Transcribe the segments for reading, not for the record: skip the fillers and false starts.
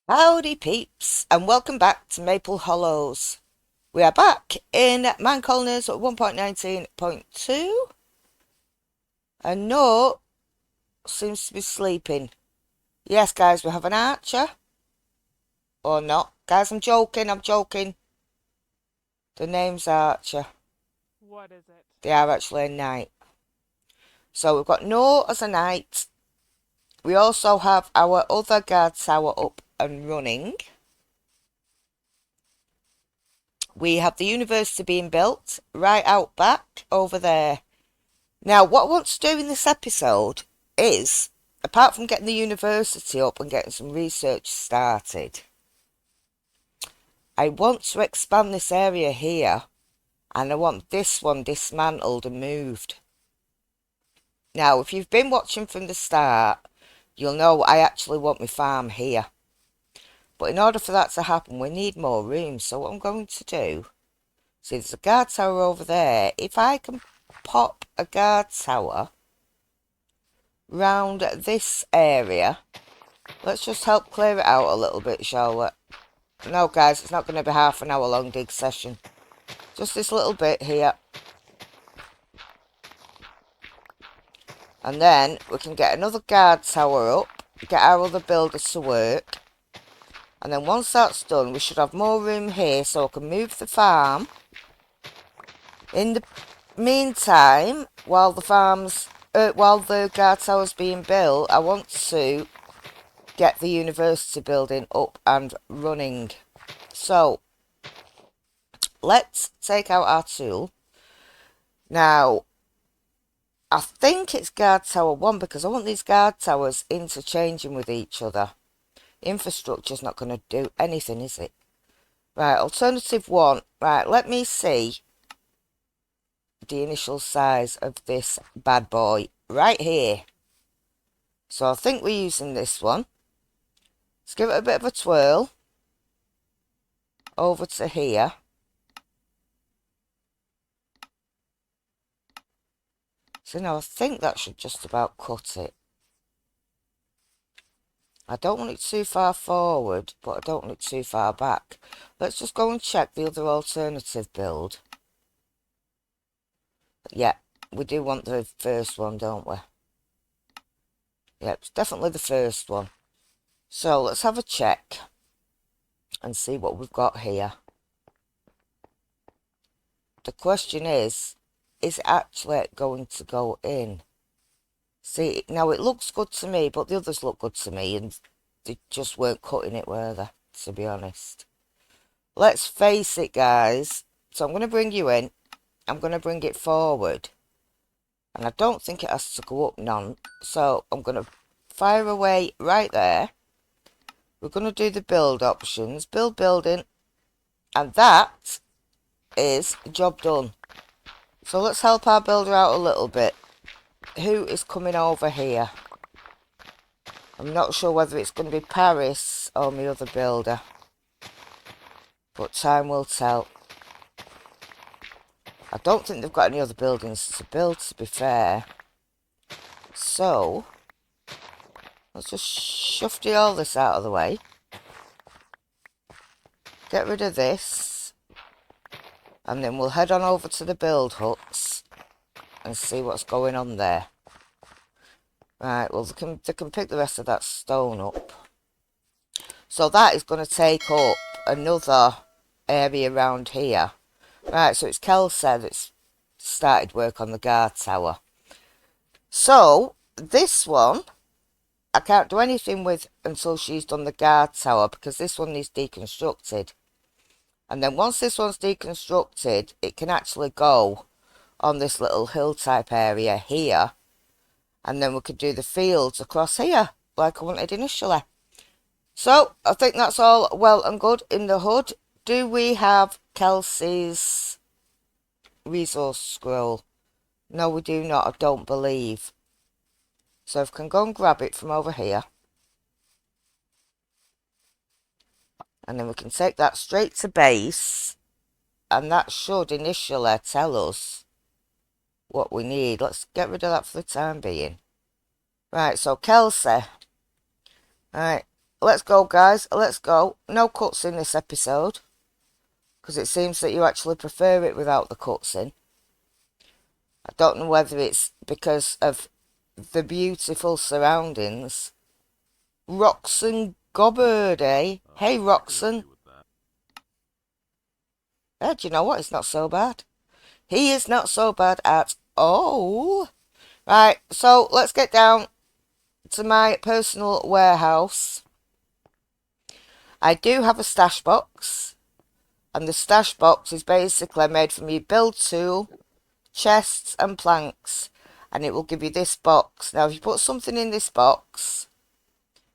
Howdy peeps, and welcome back to Maple Hollows. We are back in Minecolonies 1.19.2, and no seems to be sleeping. Yes, guys, we have an archer. Or not. Guys, I'm joking. The name's Archer. What is it? They are actually a knight. So we've got No as a knight. We also have our other guard tower up and running. We have the university being built right out back over there. Now, what I want to do in this episode is, apart from getting the university up and getting some research started, I want to expand this area here, and I want this one dismantled and moved. Now, if you've been watching from the start, you'll know I actually want my farm here. But in order for that to happen, we need more room. So what I'm going to do, see there's a guard tower over there. If I can pop a guard tower round this area, let's just help clear it out a little bit, shall we? No, guys, it's not going to be half an hour long dig session. Just this little bit here. And then we can get another guard tower up, get our other builders to work. And then once that's done, we should have more room here so I can move the farm. In the meantime, while the guard tower's being built, I want to get the university building up and running. So, let's take out our tool. Now, I think it's guard tower 1 because I want these guard towers interchanging with each other. Infrastructure's not going to do anything, is it? Right, alternative 1. Right, let me see the initial size of this bad boy right here. So I think we're using this one. Let's give it a bit of a twirl over to here. So now I think that should just about cut it. I don't want it too far forward, but I don't want it too far back. Let's just go and check the other alternative build. Yeah, we do want the first one, don't we? Yeah, it's definitely the first one. So let's have a check and see what we've got here. The question is it actually going to go in? See, now it looks good to me, but the others look good to me, and they just weren't cutting it, were they, to be honest? Let's face it, guys. So I'm going to bring you in. I'm going to bring it forward. And I don't think it has to go up none. So I'm going to fire away right there. We're going to do the build options. Build building. And that is job done. So let's help our builder out a little bit. Who is coming over here? I'm not sure whether it's going to be Paris or my other builder. But time will tell. I don't think they've got any other buildings to build, to be fair. So, let's just shove all this out of the way. Get rid of this. And then we'll head on over to the build huts and see what's going on there. Right, well, they can pick the rest of that stone up. So that is going to take up another area around here. Right, so it's Kelsey that's started work on the guard tower. So, this one, I can't do anything with until she's done the guard tower because this one is deconstructed. And then once this one's deconstructed, it can actually go on this little hill type area here. And then we could do the fields across here, like I wanted initially. So, I think that's all well and good in the hood. Do we have Kelsey's resource scroll? No, we do not, I don't believe. So if I can go and grab it from over here. And then we can take that straight to base. And that should initially tell us what we need. Let's get rid of that for the time being. Right, so Kelsey. Right, let's go, guys. Let's go. No cuts in this episode, because it seems that you actually prefer it without the cuts in. I don't know whether it's because of the beautiful surroundings. Roxon Gobbard, eh? Hey, Roxon. Do you know what? It's not so bad. He is not so bad at all. Right, so let's get down to my personal warehouse. I do have a stash box, and the stash box is basically made from your build tool, chests and planks, and it will give you this box. Now if you put something in this box,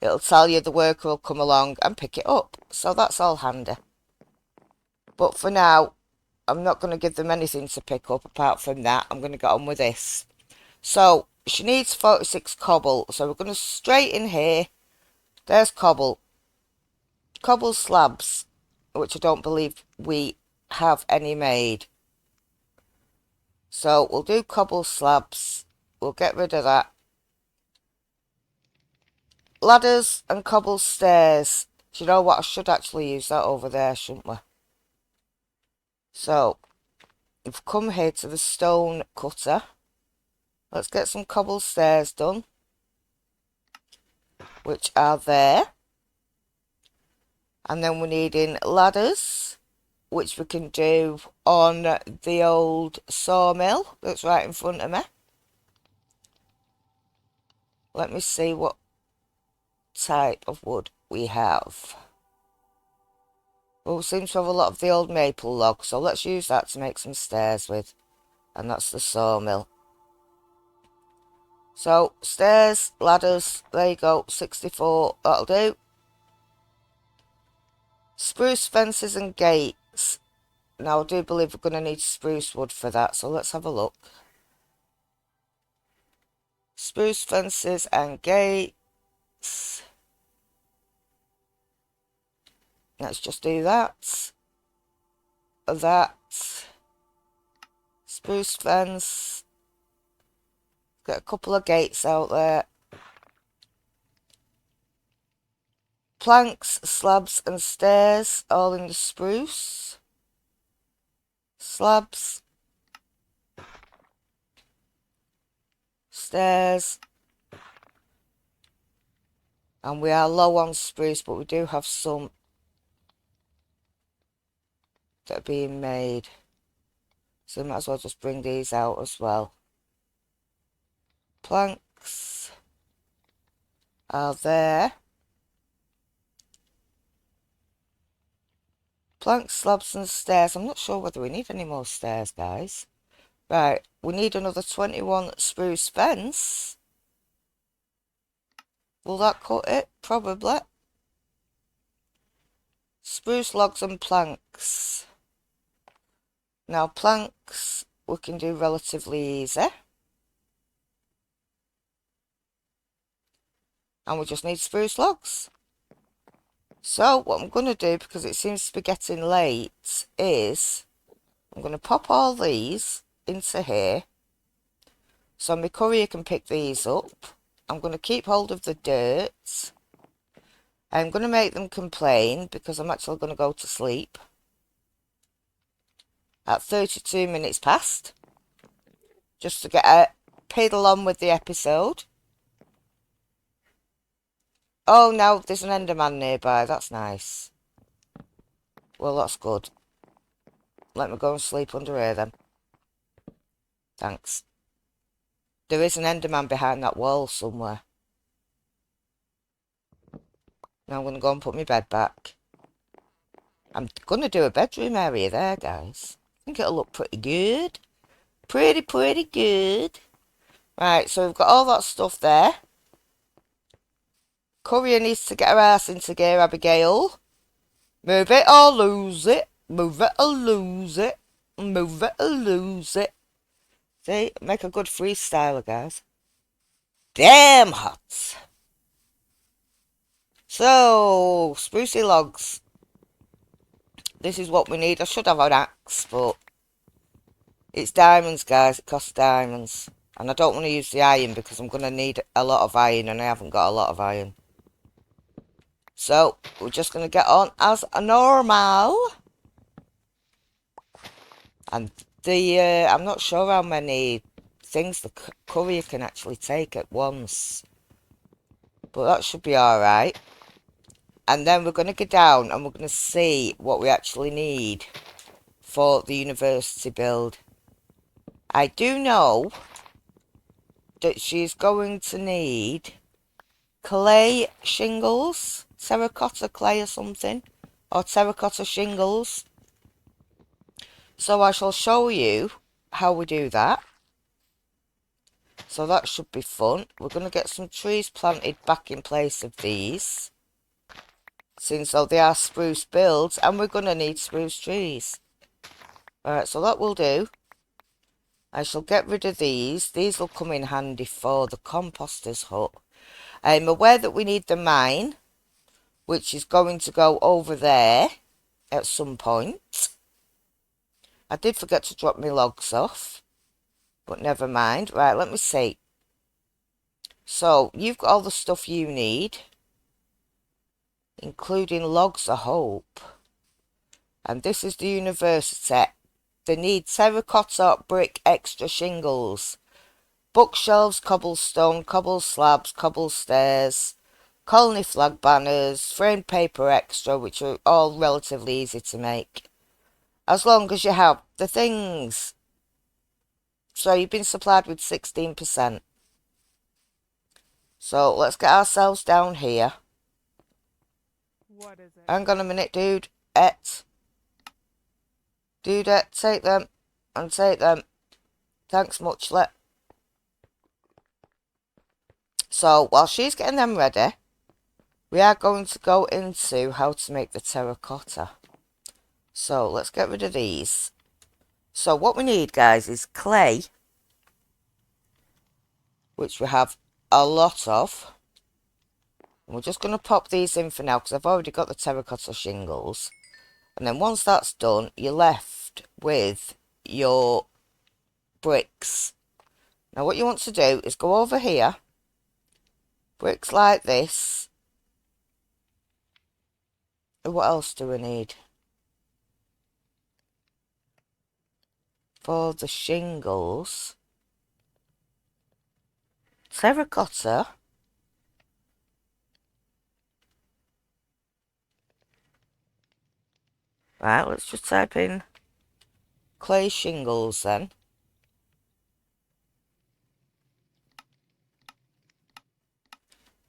it'll tell you the worker will come along and pick it up, so that's all handy. But for now, I'm not going to give them anything to pick up apart from that. I'm going to get on with this. So she needs 46 cobble, so we're going to straight in here. There's cobble slabs, which I don't believe we have any made. So we'll do cobble slabs. We'll get rid of that. Ladders and cobble stairs. Do you know what? I should actually use that over there, shouldn't we? So we've come here to the stone cutter. Let's get some cobble stairs done, which are there. And then we're needing ladders, which we can do on the old sawmill that's right in front of me. Let me see what type of wood we have. Well, we seem to have a lot of the old maple logs, so let's use that to make some stairs with. And that's the sawmill. So, stairs, ladders, there you go, 64, that'll do. Spruce fences and gates. Now, I do believe we're going to need spruce wood for that, so let's have a look. Spruce fences and gates. Let's just do that. That. Spruce fence. Got a couple of gates out there. Planks, slabs and stairs, all in the spruce. Slabs. Stairs. And we are low on spruce, but we do have some that are being made. So we might as well just bring these out as well. Planks are there. Planks, slabs and stairs. I'm not sure whether we need any more stairs, guys. Right, we need another 21 spruce fence. Will that cut it? Probably. Spruce logs and planks. Now planks we can do relatively easy. And we just need spruce logs. So what I'm going to do, because it seems to be getting late, is I'm going to pop all these into here. So my courier can pick these up. I'm going to keep hold of the dirt. I'm going to make them complain because I'm actually going to go to sleep at 32 minutes past, just to get a piddle on with the episode. Oh no, there's an Enderman nearby. That's nice. Well, that's good. Let me go and sleep under here then. Thanks. There is an Enderman behind that wall somewhere. Now I'm going to go and put my bed back. I'm going to do a bedroom area there, guys. I think it'll look pretty good. Pretty good. Right, so we've got all that stuff there. Courier needs to get her ass into gear, Abigail. Move it or lose it. Move it or lose it. Move it or lose it. See, make a good freestyler, guys. Damn hot. So, sprucey logs. This is what we need. I should have an axe, but it's diamonds, guys. It costs diamonds. And I don't want to use the iron because I'm going to need a lot of iron, and I haven't got a lot of iron. So we're just going to get on as a normal. And I'm not sure how many things the courier can actually take at once. But that should be alright. And then we're going to go down and we're going to see what we actually need for the university build. I do know that she's going to need clay shingles, terracotta clay or something, or terracotta shingles. So I shall show you how we do that. So that should be fun. We're going to get some trees planted back in place of these, since though they are spruce builds, and we're going to need spruce trees. Alright, so that will do. I shall get rid of these. These will come in handy for the composter's hut. I'm aware that we need the mine, which is going to go over there at some point. I did forget to drop my logs off, but never mind. Right, let me see. So, you've got all the stuff you need, including logs, I hope. And this is the university. They need terracotta, brick, extra shingles, bookshelves, cobblestone, cobble slabs, cobble stairs, colony flag banners, framed paper extra, which are all relatively easy to make, as long as you have the things. So you've been supplied with 16%. So let's get ourselves down here. What is it? Hang on a minute, dude. Dudette, take them and take them. Thanks muchly. So while she's getting them ready, we are going to go into how to make the terracotta. So let's get rid of these. So what we need, guys, is clay, which we have a lot of. And we're just going to pop these in for now because I've already got the terracotta shingles. And then once that's done, you're left with your bricks. Now what you want to do is go over here, bricks like this. And what else do we need? For the shingles, terracotta. Right, let's just type in clay shingles then.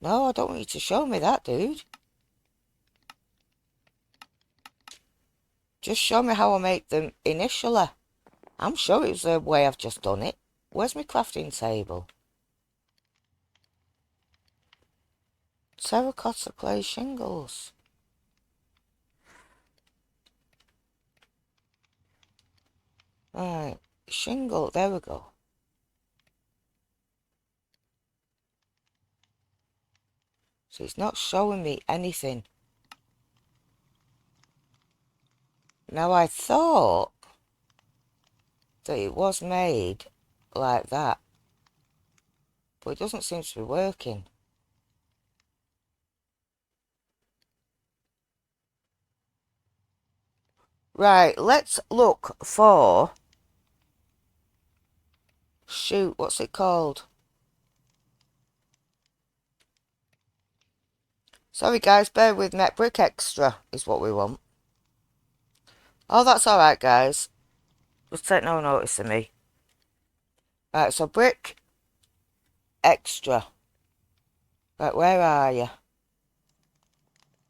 No, I don't want you to show me that, dude. Just show me how I make them initially. I'm sure it was the way I've just done it. Where's my crafting table? Terracotta clay shingles. Right, shingle, there we go. So it's not showing me anything. Now I thought that it was made like that, but it doesn't seem to be working. Right, let's look for... Shoot, what's it called? Sorry guys, bear with me. Brick extra is what we want. Oh, that's alright guys. Just take no notice of me. Right, so brick extra. Right, where are you?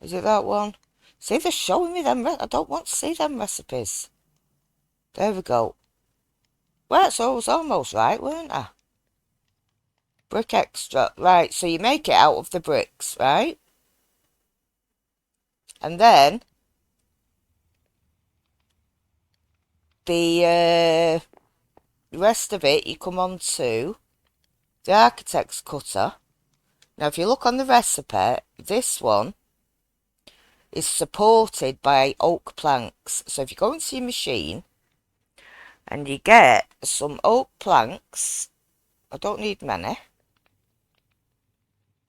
Is it that one? See, they're showing me them. I don't want to see them recipes. There we go. Right, so I was almost right, weren't I? Brick extra. Right, so you make it out of the bricks, right? And then the rest of it, you come on to the architect's cutter. Now, if you look on the recipe, this one is supported by oak planks. So if you go into your machine and you get some oak planks, I don't need many,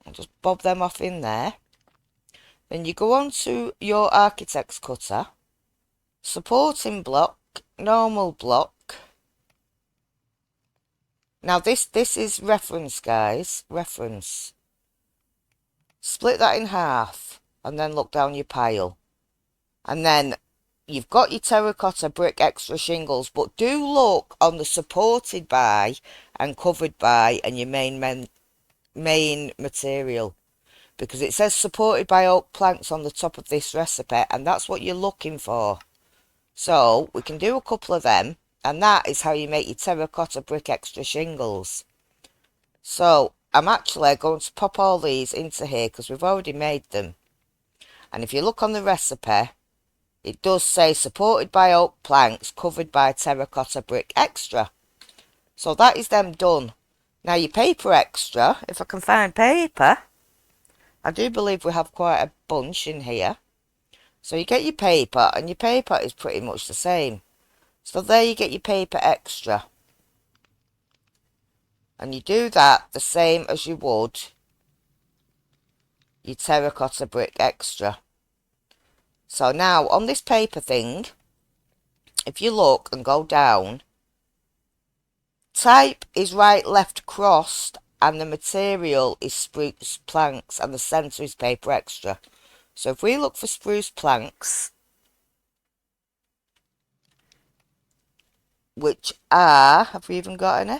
I'll just bob them off in there. Then you go on to your architect's cutter, supporting block, normal block. Now this is reference, guys, reference. Split that in half and then look down your pile. And then you've got your terracotta brick extra shingles, but do look on the supported by and covered by and your main material, because it says supported by oak planks on the top of this recipe, and that's what you're looking for. So we can do a couple of them, and that is how you make your terracotta brick extra shingles. So I'm actually going to pop all these into here because we've already made them. And if you look on the recipe, it does say supported by oak planks, covered by terracotta brick extra. So that is them done. Now your paper extra, if I can find paper, I do believe we have quite a bunch in here. So you get your paper, and your paper is pretty much the same. So there you get your paper extra. And you do that the same as you would your terracotta brick extra. So now on this paper thing, if you look and go down, type is right left crossed and the material is spruce planks and the centre is paper extra. So if we look for spruce planks, which are, have we even got any?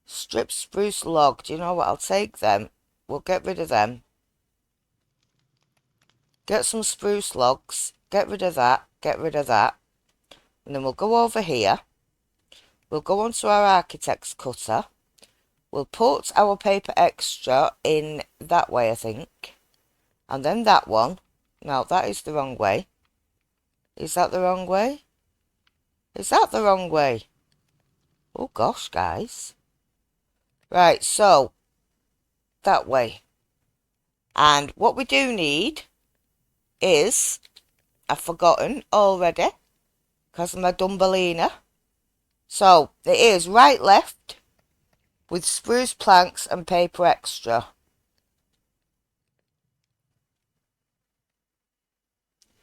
Strip spruce log. Do you know what? I'll take them. We'll get rid of them. Get some spruce logs. Get rid of that. Get rid of that. And then we'll go over here. We'll go onto our architect's cutter. We'll put our paper extra in that way, I think. And then that one. No, that is the wrong way. Is that the wrong way? Is that the wrong way? Oh gosh, guys. Right, so that way. And what we do need is, I've forgotten already because I'm a Dumbelina. So it is right left with spruce planks and paper extra.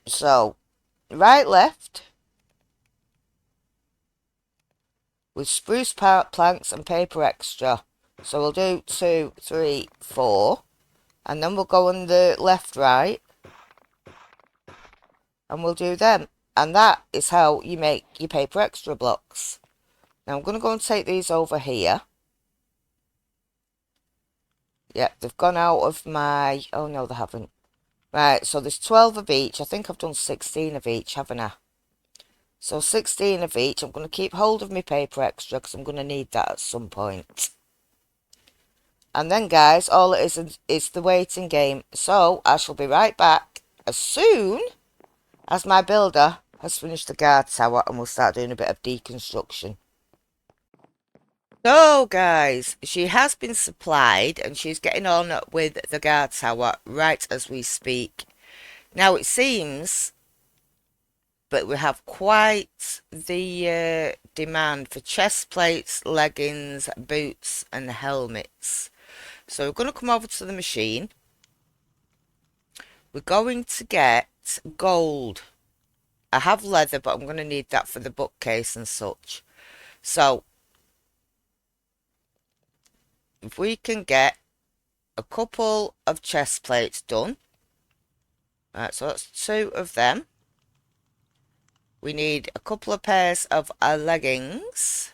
So right left with spruce planks and paper extra. So we'll do 2, 3, 4, and then we'll go on the left right and we'll do them. And that is how you make your paper extra blocks. Now I'm going to go and take these over here. Yep, they've gone out of my... Oh no, they haven't. Right, so there's 12 of each. I think I've done 16 of each, haven't I? So 16 of each. I'm going to keep hold of my paper extra because I'm going to need that at some point. And then, guys, all it is the waiting game. So I shall be right back as soon as my builder has finished the guard tower and we'll start doing a bit of deconstruction. So, guys, she has been supplied and she's getting on with the guard tower right as we speak. Now, it seems that we have quite the demand for chest plates, leggings, boots and helmets. So we're going to come over to the machine. We're going to get gold. I have leather, but I'm going to need that for the bookcase and such. So if we can get a couple of chest plates done. Right, so that's 2 of them. We need a couple of pairs of leggings,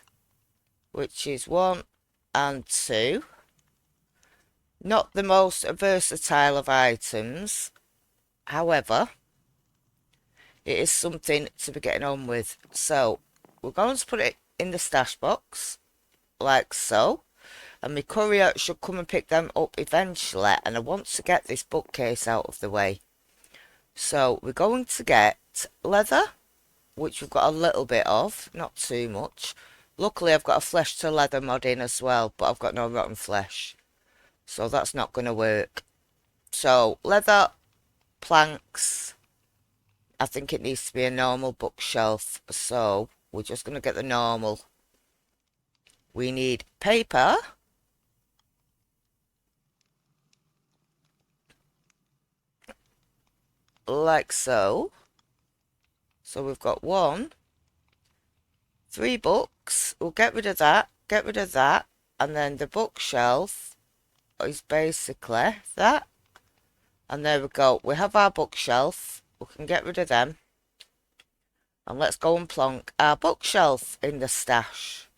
which is 1 and 2. Not the most versatile of items. However, it is something to be getting on with. So, we're going to put it in the stash box, like so. And my courier should come and pick them up eventually. And I want to get this bookcase out of the way. So, we're going to get leather, which we've got a little bit of, not too much. Luckily, I've got a flesh to leather mod in as well, but I've got no rotten flesh. So that's not going to work. So, leather, planks. I think it needs to be a normal bookshelf. So, we're just going to get the normal. We need paper. like so. So we've got 1, 3 books. We'll get rid of that, and then the bookshelf is basically that. And there we go. We have our bookshelf. We can get rid of them. And let's go and plonk our bookshelf in the stash.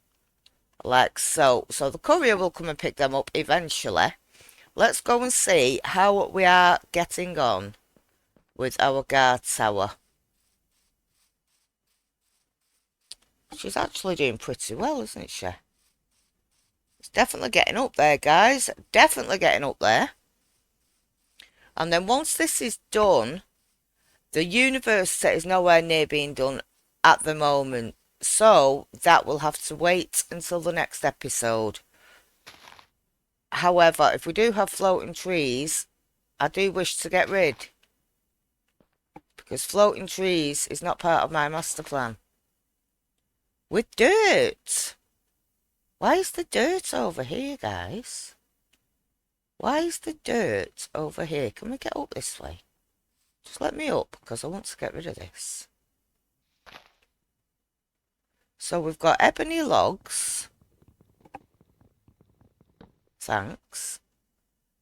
Like so. So the courier will come and pick them up eventually. Let's go and see how we are getting on with our guard tower. She's actually doing pretty well, isn't she? It's definitely getting up there, guys. Definitely getting up there. And then once this is done, the university is nowhere near being done at the moment. So that will have to wait until the next episode. However, if we do have floating trees, I do wish to get rid. Because floating trees is not part of my master plan. With dirt. Why is the dirt over here, guys? Why is the dirt over here? Can we get up this way? Just let me up, because I want to get rid of this. So we've got ebony logs. Thanks.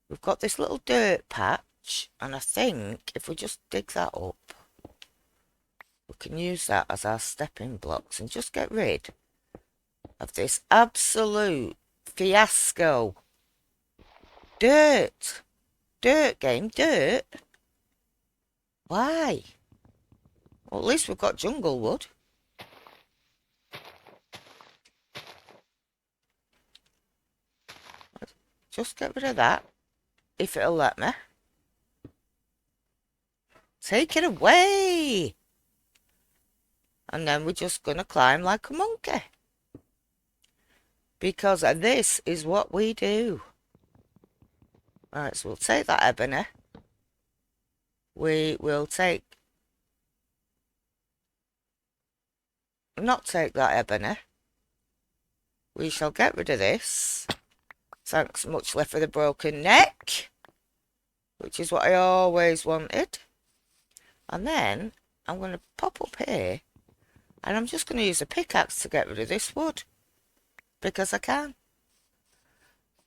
We've got this little dirt patch, and I think if we just dig that up, we can use that as our stepping blocks and just get rid of this absolute fiasco. Dirt. Dirt game, dirt. Why? Well, at least we've got jungle wood. Just get rid of that, if it'll let me. Take it away! And then we're just going to climb like a monkey. Because this is what we do. Right, so we'll take that ebony. We will not take that ebony. We shall get rid of this. Thanks muchly for the broken neck. Which is what I always wanted. And then I'm going to pop up here. And I'm just going to use a pickaxe to get rid of this wood. Because I can.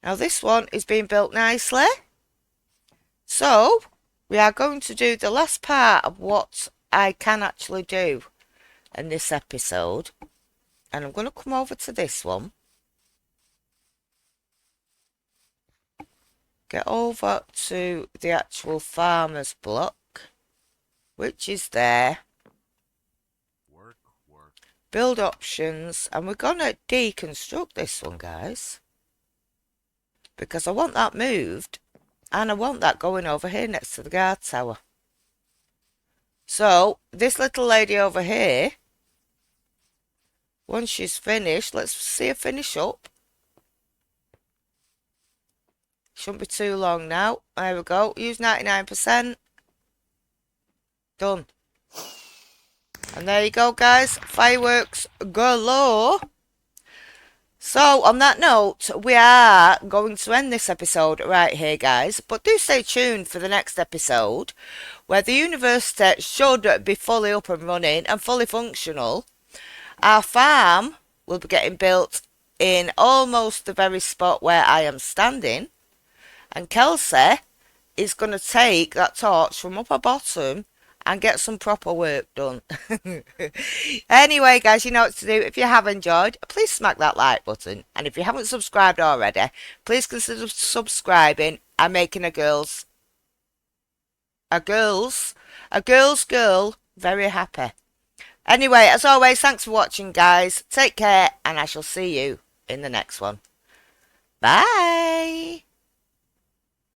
Now this one is being built nicely. So we are going to do the last part of what I can actually do in this episode. And I'm going to come over to this one. Get over to the actual farmer's block, which is there. Work. Build options, and we're going to deconstruct this one, guys. Because I want that moved, and I want that going over here next to the guard tower. So, this little lady over here, once she's finished, let's see her finish up. Shouldn't be too long now. There we go. Use 99%. Done. And there you go, guys. Fireworks galore. So, on that note, we are going to end this episode right here, guys. But do stay tuned for the next episode, where the university should be fully up and running and fully functional. Our farm will be getting built in almost the very spot where I am standing. And Kelsey is going to take that torch from upper bottom and get some proper work done. Anyway, guys, you know what to do. If you have enjoyed, please smack that like button. And if you haven't subscribed already, please consider subscribing and making a girl's girl very happy. Anyway, as always, thanks for watching, guys. Take care, and I shall see you in the next one. Bye.